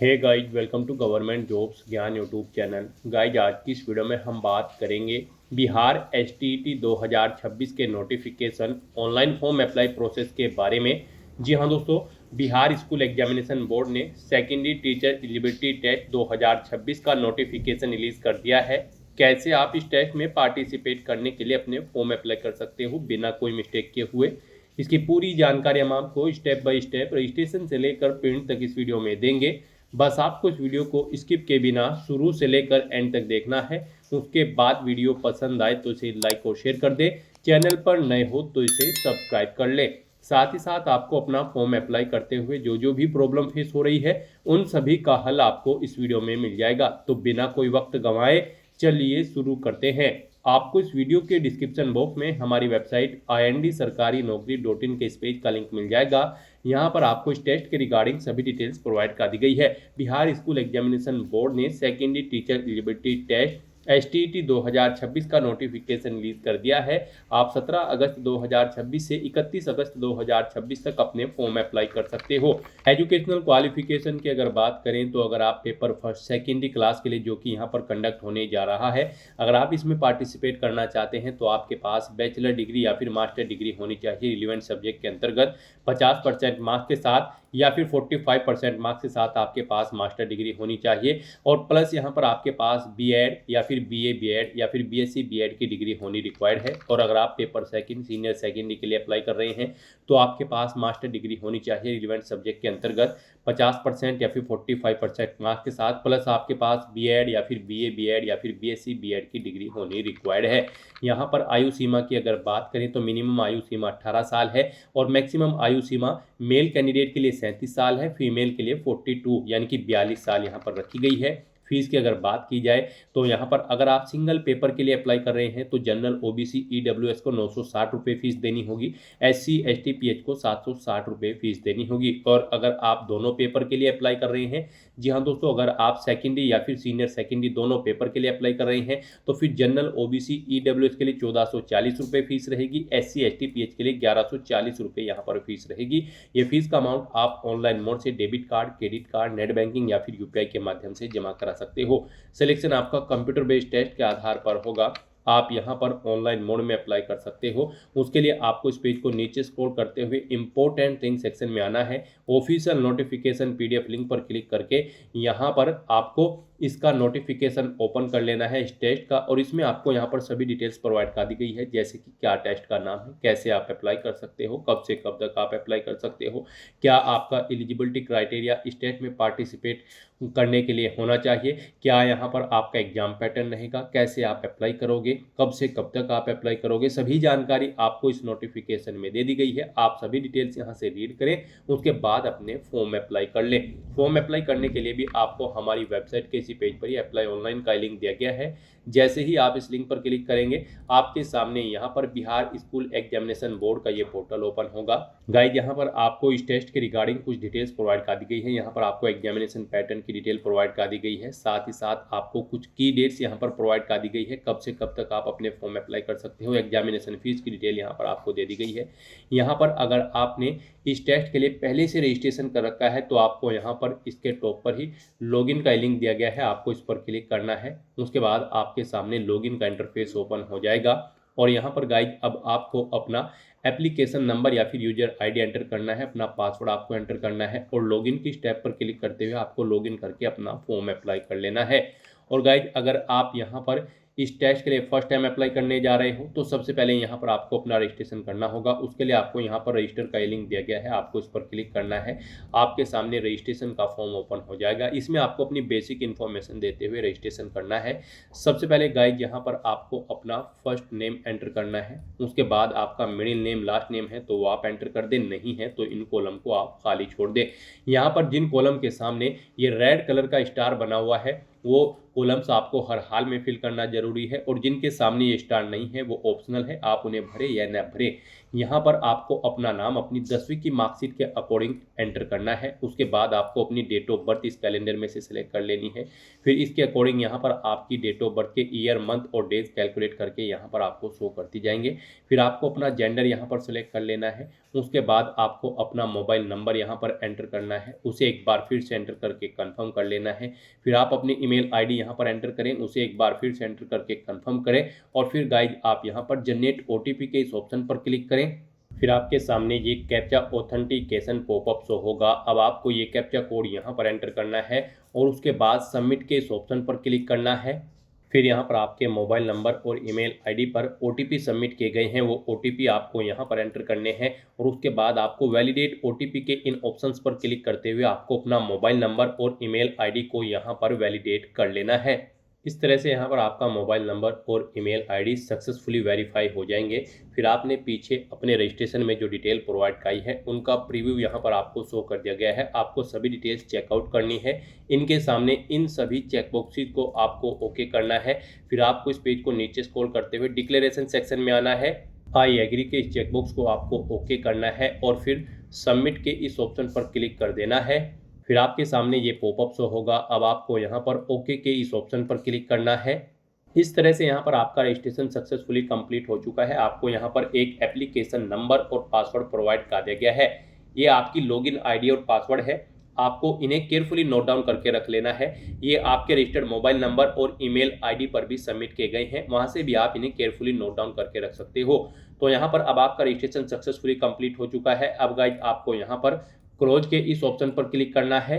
Hey guys, welcome to government jobs Gyan YouTube channel. Guys, आज की इस वीडियो में हम बात करेंगे बिहार एसटीईटी 2026 के notification online form apply process के बारे में। जी हाँ दोस्तों, बिहार स्कूल एग्जामिनेशन बोर्ड ने सेकेंडरी टीचर एलिजिबिलिटी टेस्ट 2026 का नोटिफिकेशन रिलीज कर दिया है। कैसे आप इस टेस्ट में पार्टिसिपेट करने के लिए अपने फॉर्म अप्लाई कर सकते हो बिना कोई मिस्टेक किए हुए, इसकी पूरी जानकारी हम आपको स्टेप बाय स्टेप रजिस्ट्रेशन से लेकर प्रिंट तक इस वीडियो में देंगे। बस आपको इस वीडियो को स्किप के बिना शुरू से लेकर एंड तक देखना है। उसके बाद वीडियो पसंद आए तो इसे लाइक और शेयर कर दे। चैनल पर नए हो तो इसे सब्सक्राइब कर ले। साथ ही साथ आपको अपना फॉर्म अप्लाई करते हुए जो भी प्रॉब्लम फेस हो रही है उन सभी का हल आपको इस वीडियो में मिल जाएगा। तो बिना कोई वक्त गंवाए चलिए शुरू करते हैं। आपको इस वीडियो के डिस्क्रिप्शन बॉक्स में हमारी वेबसाइट IND-sarkari-naukri.in के इस पेज का लिंक मिल जाएगा। यहाँ पर आपको इस टेस्ट के रिगार्डिंग सभी डिटेल्स प्रोवाइड कर दी गई है। बिहार स्कूल एग्जामिनेशन बोर्ड ने secondary teacher eligibility test STET 2026 का नोटिफिकेशन रिलीज कर दिया है। आप 17 अगस्त 2026 से 31 अगस्त 2026 तक अपने फॉर्म अप्लाई कर सकते हो। एजुकेशनल क्वालिफिकेशन की अगर बात करें तो अगर आप पेपर फर्स्ट सेकेंडरी क्लास के लिए जो कि यहाँ पर कंडक्ट होने जा रहा है, अगर आप इसमें पार्टिसिपेट करना चाहते हैं तो आपके पास बैचलर डिग्री या फिर मास्टर डिग्री होनी चाहिए। रिलेवेंट सब्जेक्ट के अंतर्गत 50% मार्क्स के साथ या फिर 45% मार्क्स के साथ आपके पास मास्टर डिग्री होनी चाहिए। और प्लस यहाँ पर आपके पास बीएड या फिर बीए बीएड या फिर बीएससी बीएड की डिग्री होनी रिक्वायर्ड है। और अगर आप पेपर सेकंड सीनियर सेकेंडरी के लिए अप्लाई कर रहे हैं तो आपके पास मास्टर डिग्री होनी चाहिए। रिलेवेंट सब्जेक्ट के अंतर्गत 50% या फिर 45% मार्क्स के साथ, प्लस आपके पास बीएड या फिर बीए बीएड या फिर बीएससी बीएड की डिग्री होनी रिक्वायर्ड है। यहाँ पर आयु सीमा की अगर बात करें तो मिनिमम आयु सीमा 18 साल है और मैक्सिमम आयु सीमा मेल कैंडिडेट के लिए 37 साल है, फीमेल के लिए 42 यानी कि 42 साल यहाँ पर रखी गई है। फीस की अगर बात की जाए तो यहाँ पर अगर आप सिंगल पेपर के लिए अप्लाई कर रहे हैं तो जनरल ओबीसी ईडब्ल्यूएस को 960 रुपये फीस देनी होगी। एससी एसटी पीएच को 760 रुपये फीस देनी होगी। और अगर आप दोनों पेपर के लिए अप्लाई कर रहे हैं, जी हाँ दोस्तों, अगर आप सेकेंडरी या फिर सीनियर सेकेंडरी दोनों पेपर के लिए अप्लाई कर रहे हैं तो फिर जनरल ओबीसी ईडब्ल्यूएस के लिए 1440 रुपये फीस रहेगी। एससी एसटी पीएच के लिए 1140 रुपये यहाँ पर फीस रहेगी। ये फीस का अमाउंट आप ऑनलाइन मोड से debit card, credit card, net banking या फिर यूपीआई के माध्यम से जमा करा सकते हो। सिलेक्शन आपका कंप्यूटर बेस्ड टेस्ट के आधार पर होगा। आप यहां पर ऑनलाइन मोड में अप्लाई कर सकते हो। उसके लिए आपको इस पेज को नीचे स्क्रॉल करते हुए इंपॉर्टेंट थिंग सेक्शन में आना है। ऑफिशियल नोटिफिकेशन पीडीएफ लिंक पर क्लिक करके यहां पर आपको इसका नोटिफिकेशन ओपन कर लेना है इस टेस्ट का। और इसमें आपको यहाँ पर सभी डिटेल्स प्रोवाइड कर दी गई है, जैसे कि क्या टेस्ट का नाम है, कैसे आप अप्लाई कर सकते हो, कब से कब तक आप अप्लाई कर सकते हो, क्या आपका एलिजिबिलिटी क्राइटेरिया इस टेस्ट में पार्टिसिपेट करने के लिए होना चाहिए, क्या यहाँ पर आपका एग्जाम पैटर्न रहेगा, कैसे आप अप्लाई करोगे, कब से कब तक आप अप्लाई करोगे, सभी जानकारी आपको इस नोटिफिकेशन में दे दी गई है। आप सभी डिटेल्स यहाँ से रीड करें, उसके बाद अपने फॉर्म अप्लाई कर लें। फॉर्म अप्लाई करने के लिए भी आपको हमारी वेबसाइट के इसी पेज पर ही अप्लाई ऑनलाइन का लिंक दिया गया है। जैसे ही आप इस लिंक पर क्लिक करेंगे आपके सामने यहाँ पर बिहार स्कूल एग्जामिनेशन बोर्ड का ये पोर्टल ओपन होगा। गाइड, यहाँ पर आपको इस टेस्ट के रिगार्डिंग कुछ डिटेल्स प्रोवाइड कर दी गई है। यहाँ पर आपको एग्जामिनेशन पैटर्न की डिटेल प्रोवाइड कर दी गई है। साथ ही साथ आपको कुछ की डेट्स यहाँ पर प्रोवाइड कर दी गई है, कब से कब तक आप अपने फॉर्म अप्लाई कर सकते हो। एग्जामिनेशन फीस की डिटेल यहाँ पर आपको दे दी गई है। यहाँ पर अगर आपने इस टेस्ट के लिए पहले से रजिस्ट्रेशन कर रखा है तो आपको यहाँ पर इसके टॉप पर ही लॉगिन का लिंक दिया गया है, आपको इस पर क्लिक करना है। उसके बाद आपके सामने लॉगिन का इंटरफेस ओपन हो जाएगा। और यहाँ पर गाइड अब आपको अपना एप्लीकेशन नंबर या फिर यूजर आईडी एंटर करना है, अपना पासवर्ड आपको एंटर करना है और लॉगिन की स्टेप पर क्लिक करते हुए आपको लॉगिन करके अपना फॉर्म अप्लाई कर लेना है। और गाइड, अगर आप यहाँ पर इस टेस्ट के लिए फर्स्ट टाइम अप्लाई करने जा रहे हो तो सबसे पहले यहाँ पर आपको अपना रजिस्ट्रेशन करना होगा। उसके लिए आपको यहाँ पर रजिस्टर का लिंक दिया गया है, आपको इस पर क्लिक करना है। आपके सामने रजिस्ट्रेशन का फॉर्म ओपन हो जाएगा। इसमें आपको अपनी बेसिक इन्फॉर्मेशन देते हुए रजिस्ट्रेशन करना है। सबसे पहले गाइड, यहाँ पर आपको अपना फर्स्ट नेम एंटर करना है। उसके बाद आपका मिडिल नेम लास्ट नेम है तो वो आप एंटर कर दें, नहीं है तो इन कॉलम को आप खाली छोड़ दें। यहाँ पर जिन कॉलम के सामने ये रेड कलर का स्टार बना हुआ है वो कॉलम्स आपको हर हाल में फिल करना जरूरी है। और जिनके सामने ये स्टार नहीं है वो ऑप्शनल है, आप उन्हें भरे या न भरे। यहाँ पर आपको अपना नाम अपनी 10वीं की मार्कशीट के अकॉर्डिंग एंटर करना है। उसके बाद आपको अपनी डेट ऑफ बर्थ इस कैलेंडर में से सिलेक्ट कर लेनी है। फिर इसके अकॉर्डिंग यहाँ पर आपकी डेट ऑफ बर्थ के ईयर, मंथ और डेज कैलकुलेट करके यहाँ पर आपको शो करती जाएंगे। फिर आपको अपना जेंडर यहाँ पर सिलेक्ट कर लेना है। उसके बाद आपको अपना मोबाइल नंबर यहाँ पर एंटर करना है, उसे एक बार फिर से एंटर करके कंफर्म कर लेना है। फिर आप अपनी ईमेल आईडी यहाँ पर एंटर करें, उसे एक बार फिर से एंटर करके कंफर्म करें और फिर गाइज आप यहाँ पर जनरेट ओटीपी के इस ऑप्शन पर क्लिक करें। फिर आपके सामने ये कैप्चा ऑथेंटिकेशन पॉपअप शो होगा। अब आपको ये कैप्चा कोड यहाँ पर एंटर करना है और उसके बाद सबमिट के इस ऑप्शन पर क्लिक करना है। फिर यहाँ पर आपके मोबाइल नंबर और ईमेल आईडी पर ओटीपी सबमिट किए गए हैं, वो ओटीपी आपको यहाँ पर एंटर करने हैं और उसके बाद आपको वैलिडेट ओटीपी के इन ऑप्शंस पर क्लिक करते हुए आपको अपना मोबाइल नंबर और ईमेल आईडी को यहाँ पर वैलिडेट कर लेना है। इस तरह से यहाँ पर आपका मोबाइल नंबर और ईमेल आईडी सक्सेसफुली वेरीफाई हो जाएंगे। फिर आपने पीछे अपने रजिस्ट्रेशन में जो डिटेल प्रोवाइड कराई है उनका प्रीव्यू यहाँ पर आपको शो कर दिया गया है। आपको सभी डिटेल्स चेकआउट करनी है। इनके सामने इन सभी चेकबॉक्सेस को आपको ओके करना है। फिर आपको इस पेज को नीचे स्क्रॉल करते हुए डिक्लेरेशन सेक्शन में आना है। आई एग्री के इस चेकबॉक्स को आपको ओके करना है और फिर सबमिट के इस ऑप्शन पर क्लिक कर देना है। फिर आपके सामने ये पॉपअप शो होगा। अब आपको यहाँ पर ओके के इस ऑप्शन पर क्लिक करना है। इस तरह से यहाँ पर आपका रजिस्ट्रेशन सक्सेसफुली कंप्लीट हो चुका है। आपको यहाँ पर एक एप्लीकेशन नंबर और पासवर्ड प्रोवाइड कर दिया गया है। ये आपकी लॉगिन आईडी और पासवर्ड है। आपको इन्हें केयरफुली नोट डाउन करके रख लेना है। ये आपके रजिस्टर्ड मोबाइल नंबर और ईमेल आईडी पर भी सबमिट किए गए हैं, वहाँ से भी आप इन्हें केयरफुली नोट डाउन करके रख सकते हो। तो यहाँ पर अब आपका रजिस्ट्रेशन सक्सेसफुली कंप्लीट हो चुका है। अब गाइस आपको यहाँ पर क्लोज के इस ऑप्शन पर क्लिक करना है।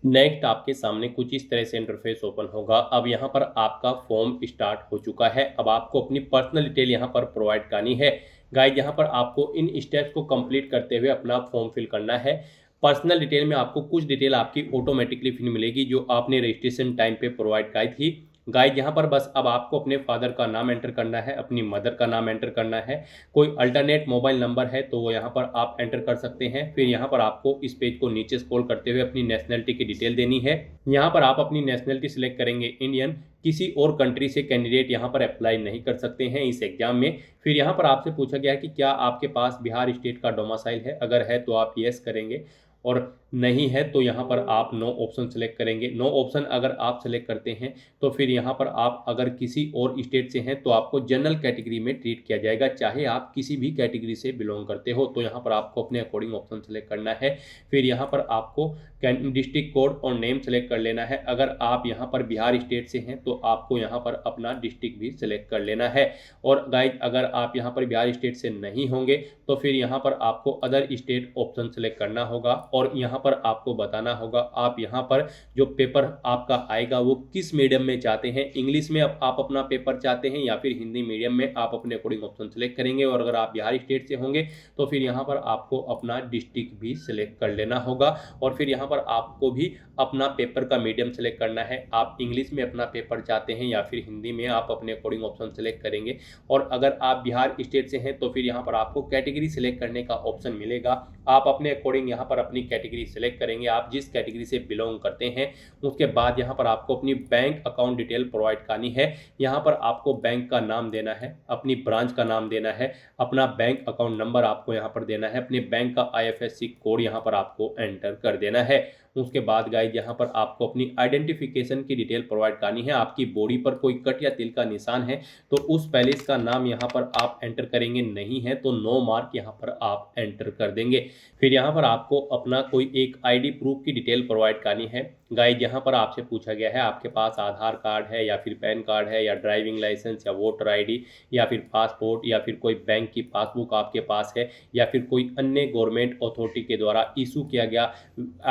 नेक्स्ट आपके सामने कुछ इस तरह से इंटरफेस ओपन होगा। अब यहाँ पर आपका फॉर्म स्टार्ट हो चुका है। अब आपको अपनी पर्सनल डिटेल यहाँ पर प्रोवाइड करनी है। गाइस यहाँ पर आपको इन स्टेप्स को कंप्लीट करते हुए अपना फॉर्म फिल करना है। पर्सनल डिटेल में आपको कुछ डिटेल आपकी ऑटोमेटिकली फिल मिलेगी जो आपने रजिस्ट्रेशन टाइम पे प्रोवाइड कराई थी। गाइस यहाँ पर बस अब आपको अपने फादर का नाम एंटर करना है, अपनी मदर का नाम एंटर करना है। कोई अल्टरनेट मोबाइल नंबर है तो वो यहाँ पर आप एंटर कर सकते हैं। फिर यहाँ पर आपको इस पेज को नीचे स्क्रॉल करते हुए अपनी नेशनलिटी की डिटेल देनी है। यहाँ पर आप अपनी नेशनलिटी सिलेक्ट करेंगे इंडियन। किसी और कंट्री से कैंडिडेट यहाँ पर अप्लाई नहीं कर सकते हैं इस एग्जाम में। फिर यहाँ पर आपसे पूछा गया है कि क्या आपके पास बिहार स्टेट का डोमिसाइल है। अगर है तो आप यस करेंगे और नहीं है तो यहाँ पर आप नो ऑप्शन सेलेक्ट करेंगे। नो ऑप्शन अगर आप सेलेक्ट करते हैं तो फिर यहाँ पर आप अगर किसी और स्टेट से हैं तो आपको जनरल कैटेगरी में ट्रीट किया जाएगा, चाहे आप किसी भी कैटेगरी से बिलोंग करते हो। तो यहाँ पर आपको अपने अकॉर्डिंग ऑप्शन सेलेक्ट करना है। फिर यहाँ पर आपको डिस्ट्रिक्ट कोड और नेम सेलेक्ट कर लेना है। अगर आप यहाँ पर बिहार स्टेट से हैं तो आपको यहाँ पर अपना डिस्ट्रिक्ट भी सिलेक्ट कर लेना है। और गाइज अगर आप यहाँ पर बिहार स्टेट से नहीं होंगे तो फिर यहाँ पर आपको अदर स्टेट ऑप्शन सेलेक्ट करना होगा और यहाँ पर आपको बताना होगा आप यहाँ पर जो पेपर आपका आएगा वो किस मीडियम में चाहते हैं। इंग्लिश में आप अपना पेपर चाहते हैं या फिर हिंदी मीडियम में, आप अपने अकॉर्डिंग ऑप्शन सेलेक्ट करेंगे। और अगर आप बिहार स्टेट से होंगे तो फिर यहाँ पर आपको अपना डिस्ट्रिक्ट भी सिलेक्ट कर लेना होगा। और फिर यहाँ पर आपको भी अपना पेपर का मीडियम सेलेक्ट करना है। आप इंग्लिश में अपना पेपर चाहते हैं या फिर हिंदी में, आप अपने अकॉर्डिंग ऑप्शन सेलेक्ट करेंगे। और अगर आप बिहार स्टेट से हैं तो फिर यहाँ पर आपको कैटेगरी सिलेक्ट करने का ऑप्शन मिलेगा। आप अपने अकॉर्डिंग यहाँ पर अपनी कैटेगरी सिलेक्ट करेंगे, आप जिस कैटेगरी से बिलोंग करते हैं। उसके बाद यहाँ पर आपको अपनी बैंक अकाउंट डिटेल प्रोवाइड करनी है। यहाँ पर आपको बैंक का नाम देना है, अपनी ब्रांच का नाम देना है, अपना बैंक अकाउंट नंबर आपको यहाँ पर देना है, अपने बैंक का IFSC कोड यहाँ पर आपको एंटर कर देना है। उसके बाद गाइज यहाँ पर आपको अपनी आइडेंटिफिकेशन की डिटेल प्रोवाइड करनी है। आपकी बॉडी पर कोई कट या तिल का निशान है तो उस पैलेस का नाम यहाँ पर आप एंटर करेंगे, नहीं है तो नो मार्क यहाँ पर आप एंटर कर देंगे। फिर यहाँ पर आपको अपना कोई एक ID प्रूफ की डिटेल प्रोवाइड करनी है। गाइज यहाँ पर आपसे पूछा गया है आपके पास आधार कार्ड है या फिर पैन कार्ड है या ड्राइविंग लाइसेंस या वोटर ID या फिर पासपोर्ट या फिर कोई बैंक की पासबुक आपके पास है या फिर कोई अन्य गवर्नमेंट अथॉरिटी के द्वारा इशू किया गया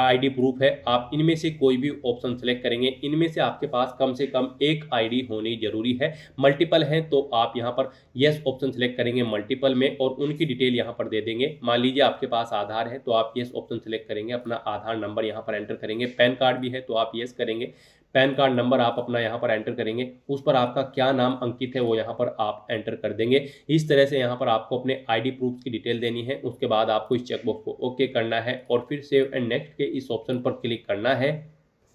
ID प्रूफ है। आप इनमें से कोई भी ऑप्शन सेलेक्ट करेंगे। इनमें से आपके पास कम से कम एक ID होनी जरूरी है। मल्टीपल है तो आप यहाँ पर यस ऑप्शन सेलेक्ट करेंगे मल्टीपल में और उनकी डिटेल यहाँ पर दे देंगे। मान लीजिए आपके पास आधार है तो आप यस ऑप्शन सेलेक्ट करेंगे, अपना आधार नंबर यहाँ पर एंटर करेंगे। पैन कार्ड भी है तो आप यस करेंगे, पैन कार्ड नंबर आप अपना यहाँ पर एंटर करेंगे। उस पर आपका क्या नाम अंकित है वो यहाँ पर आप एंटर कर देंगे। इस तरह से यहाँ पर आपको अपने ID प्रूफ की डिटेल देनी है। उसके बाद आपको इस चेकबॉक्स को ओके करना है और फिर सेव एंड नेक्स्ट के इस ऑप्शन पर क्लिक करना है।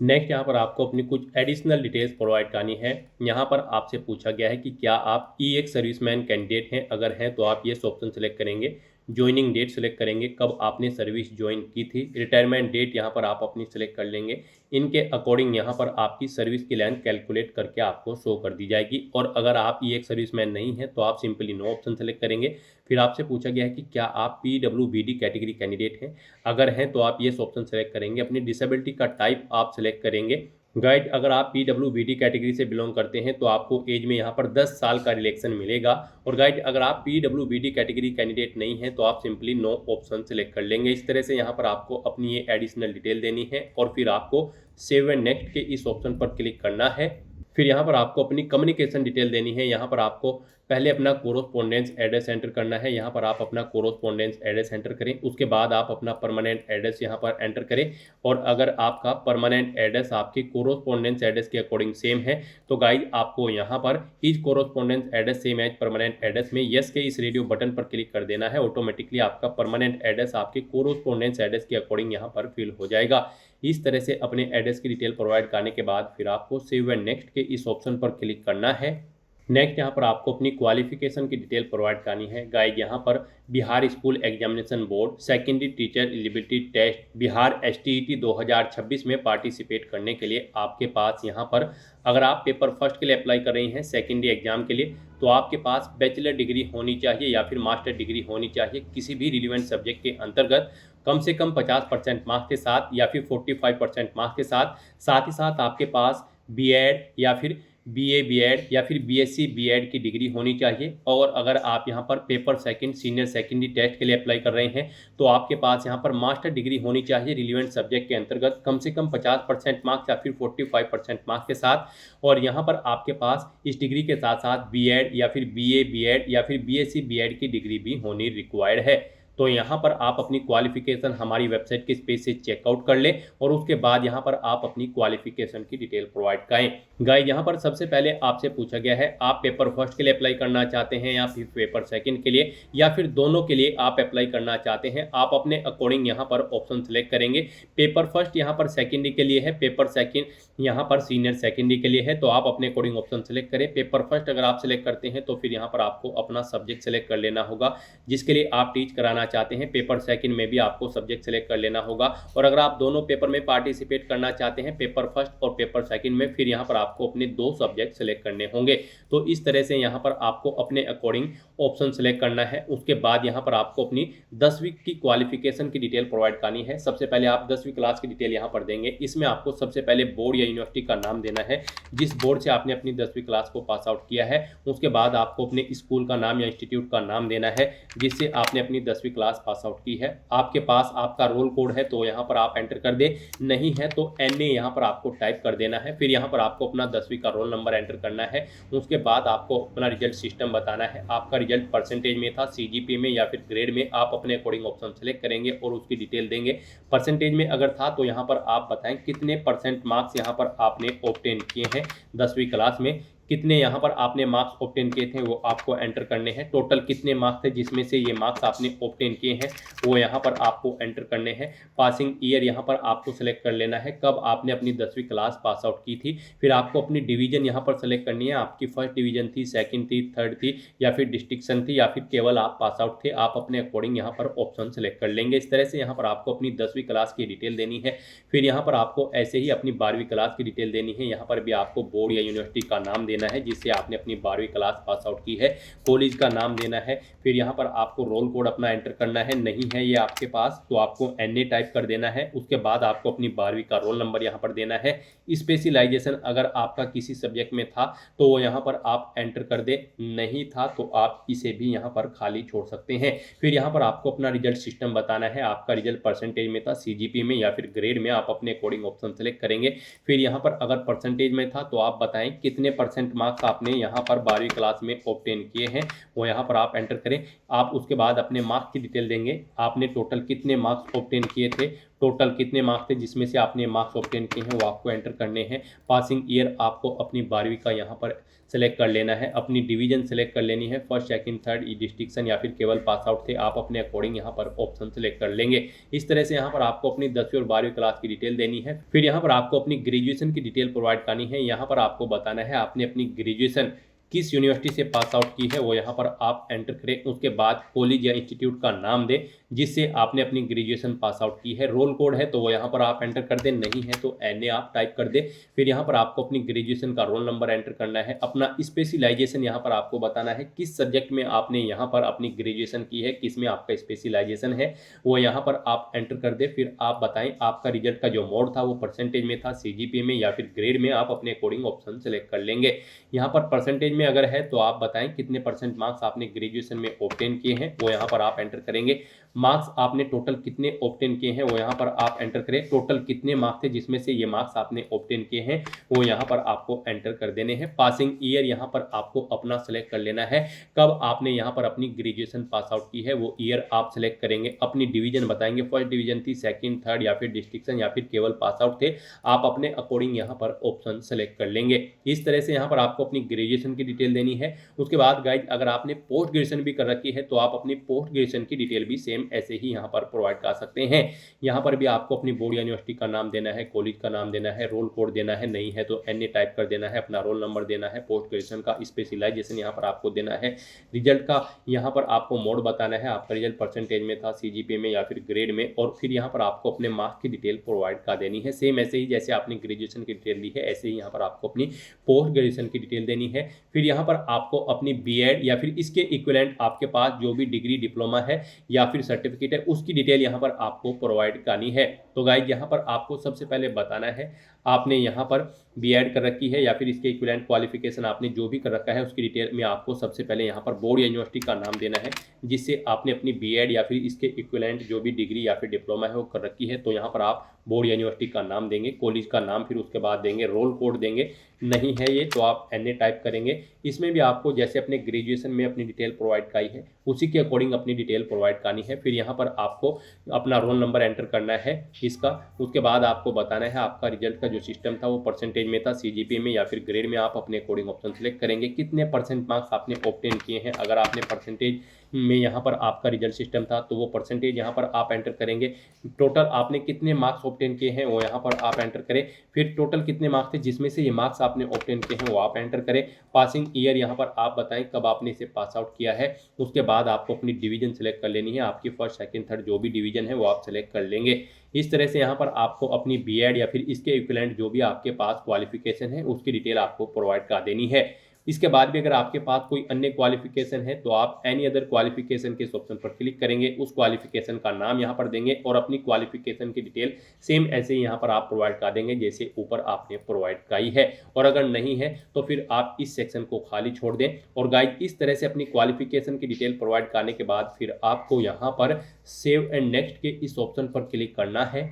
नेक्स्ट यहाँ पर आपको अपनी कुछ एडिशनल डिटेल्स प्रोवाइड करनी है। यहाँ पर आपसे पूछा गया है कि क्या आप EX सर्विसमैन कैंडिडेट हैं। अगर हैं तो आप ये ऑप्शन सेलेक्ट करेंगे। ज्वाइनिंग डेट सेलेक्ट करेंगे, कब आपने सर्विस ज्वाइन की थी, रिटायरमेंट डेट यहाँ पर आप अपनी सेलेक्ट कर लेंगे। इनके अकॉर्डिंग यहाँ पर आपकी सर्विस की लेंथ कैलकुलेट करके आपको शो कर दी जाएगी। और अगर आप ये एक सर्विसमैन नहीं है तो आप सिंपली नो ऑप्शन सेलेक्ट करेंगे। फिर आपसे पूछा गया है कि क्या आप PWBD कैटेगरी कैंडिडेट हैं, अगर हैं तो आप ये ऑप्शन सेलेक्ट करेंगे। अपनी डिसेबिलिटी का टाइप आप सेलेक्ट करेंगे। गाइड, अगर आप PWBD कैटेगरी से बिलोंग करते हैं तो आपको एज में यहाँ पर 10 साल का रिलैक्सन मिलेगा। और गाइड, अगर आप PWBD कैटेगरी कैंडिडेट नहीं है तो आप सिंपली नो ऑप्शन सेलेक्ट कर लेंगे। इस तरह से यहाँ पर आपको अपनी ये एडिशनल डिटेल देनी है और फिर आपको सेव एंड नेक्स्ट के इस ऑप्शन पर क्लिक करना है। फिर यहाँ पर आपको अपनी कम्युनिकेशन डिटेल देनी है। यहाँ पर आपको पहले अपना कोरोस्पोंडेंस एड्रेस एंटर करना है। यहाँ पर आप अपना कोरोस्पोंडेंस एड्रेस एंटर करें, उसके बाद आप अपना परमानेंट एड्रेस यहाँ पर एंटर करें। और अगर आपका परमानेंट एड्रेस आपके कोरोस्पोंडेंस एड्रेस के अकॉर्डिंग सेम है तो गाइज आपको यहाँ पर is correspondence address same as permanent address में यस के इस रेडियो बटन पर क्लिक कर देना है। ऑटोमेटिकली आपका परमानेंट एड्रेस आपके कोरोस्पोंडेंस एड्रेस के अकॉर्डिंग यहाँ पर फिल हो जाएगा। इस तरह से अपने एड्रेस की डिटेल प्रोवाइड करने के बाद फिर आपको सेव एंड नेक्स्ट के इस ऑप्शन पर क्लिक करना है। नेक्स्ट यहाँ पर आपको अपनी क्वालिफिकेशन की डिटेल प्रोवाइड करनी है। गाइड, यहाँ पर Bihar school examination board secondary teacher eligibility test Bihar STET 2026 में पार्टिसिपेट करने के लिए आपके पास यहाँ पर, अगर आप पेपर फर्स्ट के लिए अप्लाई कर रही हैं सेकेंडरी एग्जाम के लिए, तो आपके पास बैचलर डिग्री होनी चाहिए या फिर मास्टर डिग्री होनी चाहिए किसी भी रिलेवेंट सब्जेक्ट के अंतर्गत, कम से कम 50% मार्क्स के साथ या फिर 45% मार्क्स के साथ ही साथ आपके पास BEd या फिर BA BEd या फिर BSc BEd की डिग्री होनी चाहिए। और अगर आप यहाँ पर paper second senior secondary test के लिए अप्लाई कर रहे हैं तो आपके पास यहाँ पर मास्टर डिग्री होनी चाहिए रिलेवेंट सब्जेक्ट के अंतर्गत, कम से कम 50% मार्क्स या फिर 45% मार्क्स के साथ। और यहाँ पर आपके पास इस डिग्री के साथ साथ BEd या फिर BA BEd या फिर BSc BEd की डिग्री भी होनी रिक्वायर्ड है। तो यहाँ पर आप अपनी क्वालिफिकेशन हमारी वेबसाइट के स्पेस से चेकआउट कर लें और उसके बाद यहाँ पर आप अपनी क्वालिफिकेशन की डिटेल प्रोवाइड करें। गाइस, यहाँ पर सबसे पहले आपसे पूछा गया है आप पेपर फर्स्ट के लिए अप्लाई करना चाहते हैं या फिर पेपर सेकंड के लिए या फिर दोनों के लिए आप अप्लाई करना चाहते हैं। आप अपने अकॉर्डिंग यहाँ पर ऑप्शन सेलेक्ट करेंगे। पेपर फर्स्ट यहाँ पर सेकेंडरी के लिए है, पेपर सेकंड यहाँ पर सीनियर सेकेंडरी के लिए है, तो आप अपने अकॉर्डिंग ऑप्शन सेलेक्ट करें। पेपर फर्स्ट अगर आप सेलेक्ट करते हैं तो फिर यहाँ पर आपको अपना सब्जेक्ट सेलेक्ट कर लेना होगा जिसके लिए आप टीच कराना चाहते हैं। पेपर सेकंड में भी आपको सब्जेक्ट सेलेक्ट कर लेना होगा। और अगर आप दोनों पेपर में पार्टिसिपेट करना चाहते हैं, पेपर फर्स्ट और पेपर सेकंड में, फिर यहाँ पर आपको अपने 2 सब्जेक्ट सेलेक्ट करने होंगे। तो इस तरह से यहाँ पर आपको अपने अकॉर्डिंग ऑप्शन सेलेक्ट करना है। उसके बाद यहाँ पर आपको अपनी 10वीं की क्वालिफिकेशन की डिटेल प्रोवाइड करनी है। सबसे पहले आप 10वीं क्लास की डिटेल यहाँ पर देंगे। इसमें आपको सबसे पहले बोर्ड या यूनिवर्सिटी का नाम देना है जिस बोर्ड से आपने अपनी 10वीं क्लास को पास आउट किया है। उसके बाद आपको अपने स्कूल का नाम या इंस्टीट्यूट का नाम देना है जिससे आपने अपनी 10वीं क्लास पास आउट की है। आपके पास आपका रोल कोड है तो यहाँ पर आप एंटर कर दे, नहीं है तो NA यहाँ पर आपको टाइप कर देना है। फिर यहाँ पर आपको अपना 10वीं का रोल नंबर एंटर करना है। उसके बाद आपको अपना रिजल्ट सिस्टम बताना है। आपका रिजल्ट परसेंटेज में था, CGP में या फिर ग्रेड में, आप अपने अकॉर्डिंग ऑप्शन सेलेक्ट करेंगे और उसकी डिटेल देंगे। परसेंटेज में अगर था तो यहाँ पर आप बताएं कितने परसेंट मार्क्स यहाँ पर आपने ऑब्टेन किए हैं 10वीं क्लास में, कितने यहाँ पर आपने मार्क्स ऑब्टेन किए थे वो आपको एंटर करने हैं। टोटल कितने मार्क्स थे जिसमें से ये मार्क्स आपने ऑब्टेन किए हैं वो यहाँ पर आपको एंटर करने हैं। पासिंग ईयर यहाँ पर आपको सेलेक्ट कर लेना है, कब आपने अपनी 10वीं क्लास पास आउट की थी। फिर आपको अपनी डिवीजन यहाँ पर सेलेक्ट करनी है, आपकी फर्स्ट डिवीजन थी, सेकंड थी, थर्ड थी या फिर डिस्ट्रिक्शन थी या फिर केवल आप पास आउट थे। आप अपने अकॉर्डिंग यहाँ पर ऑप्शन सेलेक्ट कर लेंगे। इस तरह से यहाँ पर आपको अपनी 10वीं क्लास की डिटेल देनी है। फिर यहाँ पर आपको ऐसे ही अपनी 12वीं क्लास की डिटेल देनी है। यहाँ पर भी आपको बोर्ड या यूनिवर्सिटी का नाम देना है जिससे आपने अपनी 12वीं क्लास पास आउट की है, कॉलेज का नाम देना है। फिर यहाँ पर आपको रोल कोड अपना एंटर करना है, नहीं है ये आपके पास तो आपको NA टाइप कर देना है। उसके बाद आपको अपनी 12वीं का रोल नंबर यहाँ पर देना है। स्पेशलाइजेशन अगर आपका किसी सब्जेक्ट में था तो वो यहाँ पर आप एंटर कर दे, नहीं था तो आप इसे भी यहाँ पर खाली छोड़ सकते हैं। फिर यहाँ पर आपको अपना रिजल्ट सिस्टम बताना है, आपका रिजल्ट परसेंटेज में था, CGP में या फिर ग्रेड में, आप अपने अकॉर्डिंग ऑप्शन सेलेक्ट करेंगे। फिर यहाँ पर अगर परसेंटेज में था तो आप बताएं कितने परसेंट मार्क्स आपने यहाँ पर 12वीं क्लास में ऑब्टेन किए हैं वो यहाँ पर आप एंटर करें। आप उसके बाद अपने मार्क्स की डिटेल देंगे, आपने टोटल कितने मार्क्स ऑब्टेन किए थे, टोटल कितने मार्क्स थे जिसमें से आपने मार्क्स ऑब्टेन किए हैं वो आपको एंटर करने हैं। पासिंग ईयर आपको अपनी 12वीं का यहाँ पर सेलेक्ट कर लेना है। अपनी डिवीजन सेलेक्ट कर लेनी है, फर्स्ट सेकंड थर्ड, डिस्ट्रिक्शन या फिर केवल पास आउट थे, आप अपने अकॉर्डिंग यहाँ पर ऑप्शन सेलेक्ट कर लेंगे। इस तरह से यहाँ पर आपको अपनी 10वीं और 12वीं क्लास की डिटेल देनी है। फिर यहाँ पर आपको अपनी ग्रेजुएशन की डिटेल प्रोवाइड करनी है। यहाँ पर आपको बताना है आपने अपनी ग्रेजुएशन किस यूनिवर्सिटी से पास आउट की है वो यहाँ पर आप एंटर करें। उसके बाद कॉलेज या इंस्टीट्यूट का नाम दें जिससे आपने अपनी ग्रेजुएशन पास आउट की है। रोल कोड है तो वो यहाँ पर आप एंटर कर दें, नहीं है तो NA आप टाइप कर दें। फिर यहाँ पर आपको अपनी ग्रेजुएशन का रोल नंबर एंटर करना है। अपना स्पेशलाइजेशन यहाँ पर आपको बताना है, किस सब्जेक्ट में आपने यहाँ पर अपनी ग्रेजुएशन की है, किस में आपका स्पेशलाइजेशन है वो यहाँ पर आप एंटर कर दें। फिर आप बताएं आपका रिजल्ट का जो मोड था वो परसेंटेज में था, CGPA में या फिर ग्रेड में, आप अपने अकॉर्डिंग ऑप्शन सेलेक्ट कर लेंगे। यहाँ पर परसेंटेज में अगर है तो आप बताएं कितने % मार्क्स आपने ग्रेजुएशन में ऑब्टेन किए हैं वो यहाँ पर आप एंटर करेंगे। मार्क्स आपने टोटल कितने ऑब्टेन किए हैं वो यहाँ पर आप एंटर करें। टोटल कितने मार्क्स थे जिसमें से ये मार्क्स आपने ऑब्टेन किए हैं वो यहाँ पर आपको एंटर कर देने हैं। पासिंग ईयर यहाँ पर आपको अपना सेलेक्ट कर लेना है, कब आपने यहाँ पर अपनी ग्रेजुएशन पास आउट की है वो ईयर आप सेलेक्ट करेंगे। अपनी डिवीजन बताएंगे, फर्स्ट डिवीजन थी, सेकंड, थर्ड या फिर डिस्ट्रिक्शन या फिर केवल पास आउट थे, आप अपने अकॉर्डिंग यहाँ पर ऑप्शन सेलेक्ट कर लेंगे। इस तरह से यहाँ पर आपको अपनी ग्रेजुएशन की डिटेल देनी है। उसके बाद गाइज अगर आपने पोस्ट ग्रेजुएशन भी कर रखी है तो आप अपनी पोस्ट ग्रेजुएशन की डिटेल भी सेम ऐसे ही यहाँ पर प्रोवाइड कर सकते हैं। यहाँ पर भी आपको अपनी बोर्ड यूनिवर्सिटी का नाम देना है, कॉलेज का नाम देना है, रोल कोड देना है, नहीं है तो NA टाइप कर देना है, अपना रोल नंबर देना है, पोस्ट ग्रेजुएशन का स्पेशलाइजेशन यहाँ पर आपको देना है, रिजल्ट का यहाँ पर आपको मोड बताना है, आपका रिजल्ट परसेंटेज में था, CGPA में या फिर ग्रेड में, और फिर यहाँ पर आपको अपने मार्क्स की डिटेल प्रोवाइड कर देनी है। सेम ऐसे ही जैसे आपने ग्रेजुएशन की डिटेल दी है ऐसे ही यहाँ पर आपको अपनी पोस्ट ग्रेजुएशन की डिटेल देनी है। फिर यहाँ पर आपको अपनी B.Ed या फिर इसके इक्विवेलेंट आपके पास जो भी डिग्री, डिप्लोमा है या फिर सर्टिफिकेट है उसकी डिटेल यहाँ पर आपको प्रोवाइड करनी है। तो गाइज यहाँ पर आपको सबसे पहले बताना है आपने यहाँ पर B.Ed कर रखी है या फिर इसके इक्विवेलेंट क्वालिफिकेशन आपने जो भी कर रखा है उसकी डिटेल में आपको सबसे पहले यहाँ पर बोर्ड या यूनिवर्सिटी का नाम देना है जिससे आपने अपनी B.Ed या फिर इसके इक्विवेलेंट जो भी डिग्री या फिर डिप्लोमा है वो कर रखी है। तो यहाँ पर आप बोर्ड या यूनिवर्सिटी का नाम देंगे, कॉलेज का नाम, फिर उसके बाद देंगे रोल कोड देंगे, नहीं है ये तो आप NA टाइप करेंगे। इसमें भी आपको जैसे अपने ग्रेजुएशन में अपनी डिटेल प्रोवाइड कराई है उसी के अकॉर्डिंग अपनी डिटेल प्रोवाइड करनी है। फिर यहाँ पर आपको अपना रोल नंबर एंटर करना है इसका। उसके बाद आपको बताना है आपका रिजल्ट का जो सिस्टम था वो परसेंटेज में था, CGPA में या फिर ग्रेड में, आप अपने अकॉर्डिंग ऑप्शन सेलेक्ट करेंगे। कितने % मार्क्स आपने ऑब्टेन किए हैं, अगर आपने परसेंटेज में यहाँ पर आपका रिजल्ट सिस्टम था तो वो परसेंटेज यहाँ पर आप एंटर करेंगे। टोटल आपने कितने मार्क्स ऑब्टेन किए हैं वो यहाँ पर आप एंटर करें। फिर टोटल कितने मार्क्स थे जिसमें से ये मार्क्स आपने ऑब्टेन किए हैं वो आप एंटर करें। पासिंग ईयर यहाँ पर आप बताएं कब आपने इसे पास आउट किया है। उसके बाद आपको अपनी डिवीजन सेलेक्ट कर लेनी है, आपकी फर्स्ट, सेकंड, थर्ड जो भी डिवीजन है वो आप सेलेक्ट कर लेंगे। इस तरह से यहाँ पर आपको अपनी B.Ed या फिर इसके इक्विवेलेंट जो भी आपके पास क्वालिफिकेशन है उसकी डिटेल आपको प्रोवाइड कर देनी है। इसके बाद भी अगर आपके पास कोई अन्य क्वालिफिकेशन है तो आप एनी अदर क्वालिफिकेशन के इस ऑप्शन पर क्लिक करेंगे, उस क्वालिफिकेशन का नाम यहाँ पर देंगे और अपनी क्वालिफिकेशन की डिटेल सेम ऐसे ही यहाँ पर आप प्रोवाइड कर देंगे जैसे ऊपर आपने प्रोवाइड कराई है। और अगर नहीं है तो फिर आप इस सेक्शन को खाली छोड़ दें। और गाइड इस तरह से अपनी क्वालिफिकेशन की डिटेल प्रोवाइड करने के बाद फिर आपको यहाँ पर सेव एंड नेक्स्ट के इस ऑप्शन पर क्लिक करना है।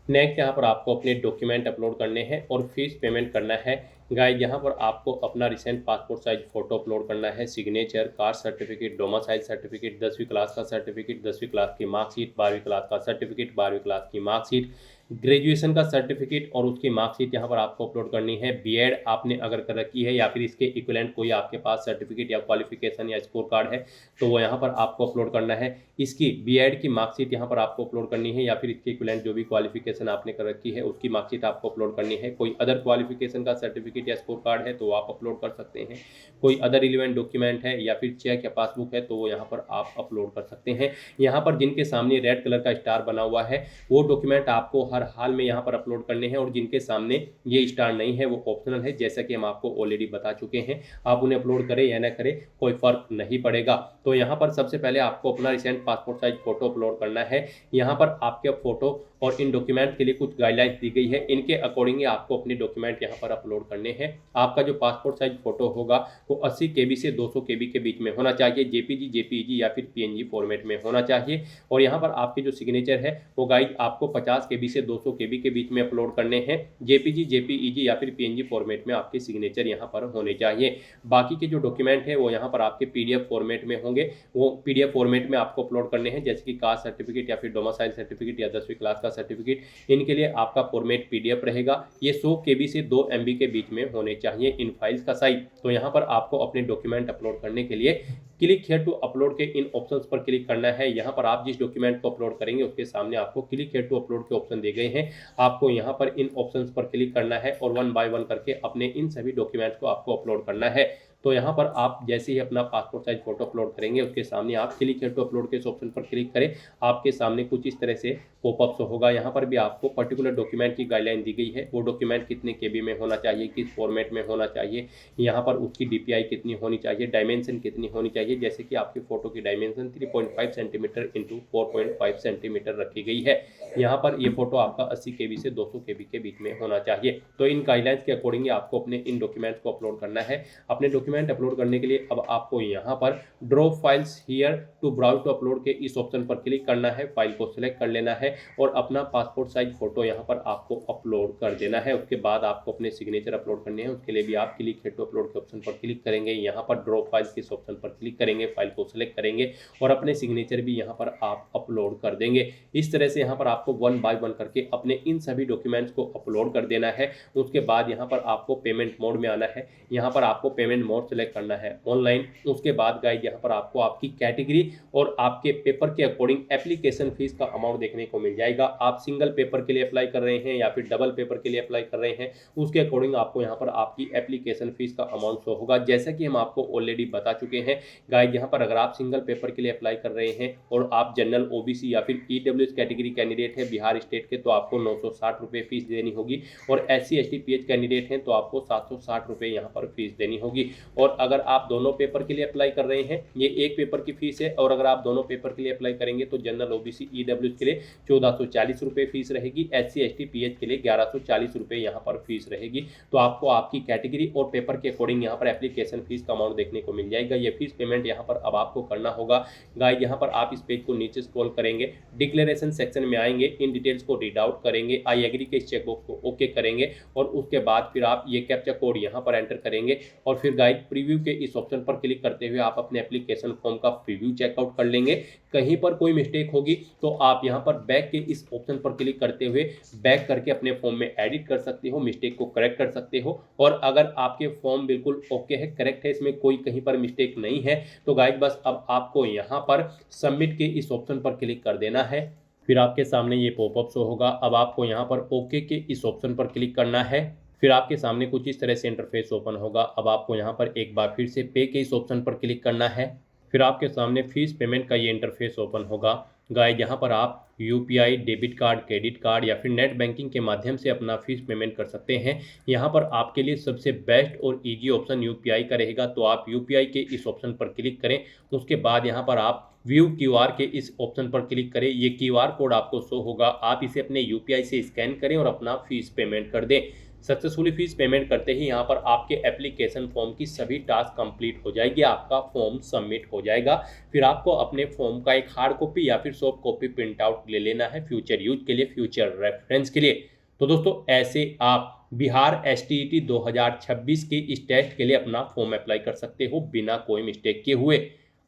नेक्स्ट यहाँ पर आपको अपने डॉक्यूमेंट अपलोड करने हैं और फीस पेमेंट करना है। गाइस यहाँ पर आपको अपना recent passport size photo upload करना है, signature, caste certificate, domicile certificate, 10वीं क्लास का सर्टिफिकेट, 10वीं क्लास की मार्कशीट, 12वीं क्लास का सर्टिफिकेट, 12वीं क्लास की मार्कशीट, ग्रेजुएशन का सर्टिफिकेट और उसकी मार्कशीट यहाँ पर आपको अपलोड करनी है। B.Ed आपने अगर कर रखी है या फिर इसके इक्विवेलेंट कोई आपके पास सर्टिफिकेट या क्वालिफिकेशन या स्कोर कार्ड है तो वो यहाँ पर आपको अपलोड करना है। इसकी B.Ed की मार्कशीट यहाँ पर आपको अपलोड करनी है या फिर इसके इक्विवेलेंट जो भी क्वालिफिकेशन आपने कर रखी है उसकी मार्कशीट आपको अपलोड करनी है। कोई अदर क्वालिफिकेशन का सर्टिफिकेट या स्कोर कार्ड है तो आप अपलोड कर सकते हैं। कोई अदर रिलेवेंट डॉक्यूमेंट है या फिर चेक या पासबुक है तो वो यहाँ पर आप अपलोड कर सकते हैं। यहाँ पर जिनके सामने रेड कलर का स्टार बना हुआ है वो डॉक्यूमेंट आपको हर हाल में यहाँ पर अपलोड करने हैं और जिनके सामने ये स्टार नहीं है वो ऑप्शनल है, जैसा कि हम आपको ऑलरेडी बता चुके हैं। आप उन्हें अपलोड करें या ना करें कोई फर्क नहीं पड़ेगा। तो यहाँ पर सबसे पहले आपको अपना recent passport size photo upload करना है। यहाँ पर आपके फोटो और इन डॉक्यूमेंट के लिए कुछ गाइडलाइंस दी गई है, इनके अकॉर्डिंग आपको अपने डॉक्यूमेंट यहाँ पर अपलोड करने हैं। आपका जो पासपोर्ट साइज फोटो होगा वो 80 KB से 200 KB के बीच में होना चाहिए, JPG, JPEG या फिर PNG फॉर्मेट में होना चाहिए। और यहाँ पर आपके जो सिग्नेचर है वो गाइड आपको 50 KB से 200 KB के बीच में अपलोड करने हैं। JPG, JPEG या फिर PNG फॉर्मेट में आपके सिग्नेचर यहाँ पर होने चाहिए। बाकी के जो डॉक्यूमेंट है वो यहाँ पर आपके PDF फॉर्मेट में होंगे, वो PDF फॉर्मेट में आपको अपलोड करने हैं, जैसे कि कास्ट सर्टिफिकेट या फिर डोमिसाइल सर्टिफिकेट या 10वीं क्लास का सर्टिफिकेट। इनके लिए आपका फॉर्मेट PDF रहेगा। ये 100 KB से 2 MB के बीच में होने चाहिए इन फाइल्स का साइज। तो यहाँ पर आपको अपने डॉक्यूमेंट अपलोड करने के लिए क्लिक हियर टू अपलोड के इन ऑप्शंस पर क्लिक करना है। यहाँ पर आप जिस डॉक्यूमेंट को अपलोड करेंगे उसके सामने आपको क्लिक हियर टू अपलोड के ऑप्शन दिए गए हैं। आपको यहाँ पर इन ऑप्शंस पर क्लिक करना है और 1 बाय 1 करके अपने इन सभी डॉक्यूमेंट्स को आपको अपलोड करना है। तो यहाँ पर आप जैसे ही अपना पासपोर्ट साइज फोटो अपलोड करेंगे उसके सामने आप क्लिक हियर टू अपलोड के इस ऑप्शन पर क्लिक करें। आपके सामने कुछ इस तरह से पॉपअप शो होगा। यहाँ पर भी आपको पर्टिकुलर डॉक्यूमेंट की गाइडलाइन दी गई है, वो डॉक्यूमेंट कितने केबी में होना चाहिए, किस फॉर्मेट में होना चाहिए, यहाँ पर उसकी डीपीआई कितनी होनी चाहिए, डायमेंशन कितनी होनी चाहिए। जैसे कि आपकी फोटो की डायमेंशन 3.5 सेंटीमीटर इंटू 4.5 सेंटीमीटर रखी गई है। यहाँ पर ये फोटो आपका 80 केबी से 200 केबी के बीच में होना चाहिए। तो इन गाइडलाइंस के अकॉर्डिंग आपको अपने इन डॉक्यूमेंट्स को अपलोड करना है। अपने डॉक्यूमेंट अपलोड करने के लिए अब आपको यहाँ पर drop files here to browse to upload के इस ऑप्शन पर क्लिक करना है, फाइल को सिलेक्ट कर लेना है और अपना पासपोर्ट साइज फोटो यहाँ पर आपको अपलोड कर देना है। उसके बाद आपको अपने सिग्नेचर अपलोड करने हैं, उसके लिए भी आप क्लिक हियर टू अपलोड के ऑप्शन पर क्लिक करेंगे। यहाँ पर ड्रॉ फाइल्स के ऑप्शन पर क्लिक करेंगे, फाइल को सिलेक्ट करेंगे और अपने सिग्नेचर भी यहाँ पर आप अपलोड कर देंगे। इस तरह से यहाँ पर आपको 1 बाय 1 करके अपने इन सभी डॉक्यूमेंट्स को अपलोड कर देना है। उसके बाद यहाँ पर आपको पेमेंट मोड में आना है। यहाँ पर आपको पेमेंट मोड सेलेक्ट करना है ऑनलाइन। उसके बाद गाइस यहाँ पर आपको आपकी कैटेगरी और आपके पेपर के अकॉर्डिंग एप्लीकेशन फीस का अमाउंट देखने को मिल जाएगा। आप सिंगल पेपर के लिए अप्लाई कर रहे हैं या फिर डबल पेपर के लिए अप्लाई कर रहे हैं, उसके अकॉर्डिंग आपको यहाँ पर आपकी एप्लीकेशन फीस का अमाउंट शो होगा। जैसा कि हम आपको ऑलरेडी बता चुके हैं गाइस, यहाँ पर अगर आप सिंगल पेपर के लिए अप्लाई कर रहे हैं और आप जनरल ओबीसी या फिर ईडब्ल्यूएस कैटेगरी कैंडिडेट है बिहार स्टेट के, तो आपको 960 रुपये फीस देनी होगी और SC ST PH कैंडिडेट हैं तो आपको 760 रुपये यहाँ पर फीस देनी होगी। और अगर आप दोनों पेपर के लिए अप्लाई कर रहे हैं, ये एक पेपर की फीस है, और अगर आप दोनों पेपर के लिए अप्लाई करेंगे तो जनरल ओबीसी ईडब्ल्यूएस के लिए 1440 रुपये फीस रहेगी, SC ST PH के लिए 1140 रुपये यहाँ पर फीस रहेगी। तो आपको आपकी कैटेगरी और पेपर के अकॉर्डिंग यहाँ पर एप्लीकेशन फीस का अमाउंट देखने को मिल जाएगा। ये फीस पेमेंट यहाँ पर अब आपको करना होगा। गाइस यहाँ पर आप इस पेज को नीचे स्क्रॉल करेंगे, डिक्लेरेशन सेक्शन में आएंगे, इन डिटेल्स को रीड आउट करेंगे, आई एग्री के इस चेकबॉक्स को ओके करेंगे और उसके बाद फिर आप ये कैप्चा कोड यहाँ पर एंटर करेंगे और फिर गाइस प्रीव्यू के इस ऑप्शन पर क्लिक करते हुए आप अपने एप्लीकेशन फॉर्म का प्रीव्यू चेकआउट कर लेंगे। कहीं पर कोई मिस्टेक होगी तो आप यहाँ पर बैक के इस ऑप्शन पर क्लिक करते हुए बैक करके अपने फॉर्म में एडिट कर सकते हो, मिस्टेक को करेक्ट कर सकते हो। और अगर आपके फॉर्म बिल्कुल ओके है, करेक्ट है, इसमें कोई कहीं पर मिस्टेक नहीं है, तो गाइस बस अब आपको यहाँ पर सबमिट के इस ऑप्शन पर क्लिक कर देना है। फिर आपके सामने ये पॉपअप शो होगा। अब आपको यहाँ पर ओके के इस ऑप्शन पर क्लिक करना है। फिर आपके सामने कुछ इस तरह से इंटरफेस ओपन होगा। अब आपको यहाँ पर एक बार फिर से पे के इस ऑप्शन पर क्लिक करना है। फिर आपके सामने फीस पेमेंट का ये इंटरफेस ओपन होगा। गाइस यहाँ पर आप UPI, debit card, credit card या फिर नेट बैंकिंग के माध्यम से अपना फीस पेमेंट कर सकते हैं। यहाँ पर आपके लिए सबसे बेस्ट और इजी ऑप्शन यूपीआई का रहेगा, तो आप यूपीआई के इस ऑप्शन पर क्लिक करें। उसके बाद यहाँ पर आप व्यू क्यूआर के इस ऑप्शन पर क्लिक करें। ये क्यूआर कोड आपको शो होगा, आप इसे अपने यूपीआई से स्कैन करें और अपना फीस पेमेंट कर दें। सक्सेसफुली फीस पेमेंट करते ही यहाँ पर आपके एप्लीकेशन फॉर्म की सभी टास्क कंप्लीट हो जाएगी, आपका फॉर्म सबमिट हो जाएगा। फिर आपको अपने फॉर्म का एक हार्ड कॉपी या फिर सॉफ्ट कॉपी प्रिंट आउट ले लेना है फ्यूचर यूज के लिए, फ्यूचर रेफरेंस के लिए। तो दोस्तों ऐसे आप बिहार STET 2026 के इस टेस्ट के लिए अपना फॉर्म अप्लाई कर सकते हो बिना कोई मिस्टेक किए हुए।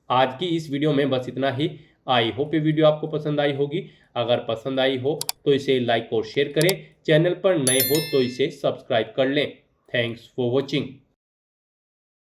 आज की इस वीडियो में बस इतना ही। आई होप ये वीडियो आपको पसंद आई होगी। अगर पसंद आई हो तो इसे लाइक और शेयर करें, चैनल पर नए हो तो इसे सब्सक्राइब कर लें। Thanks for watching.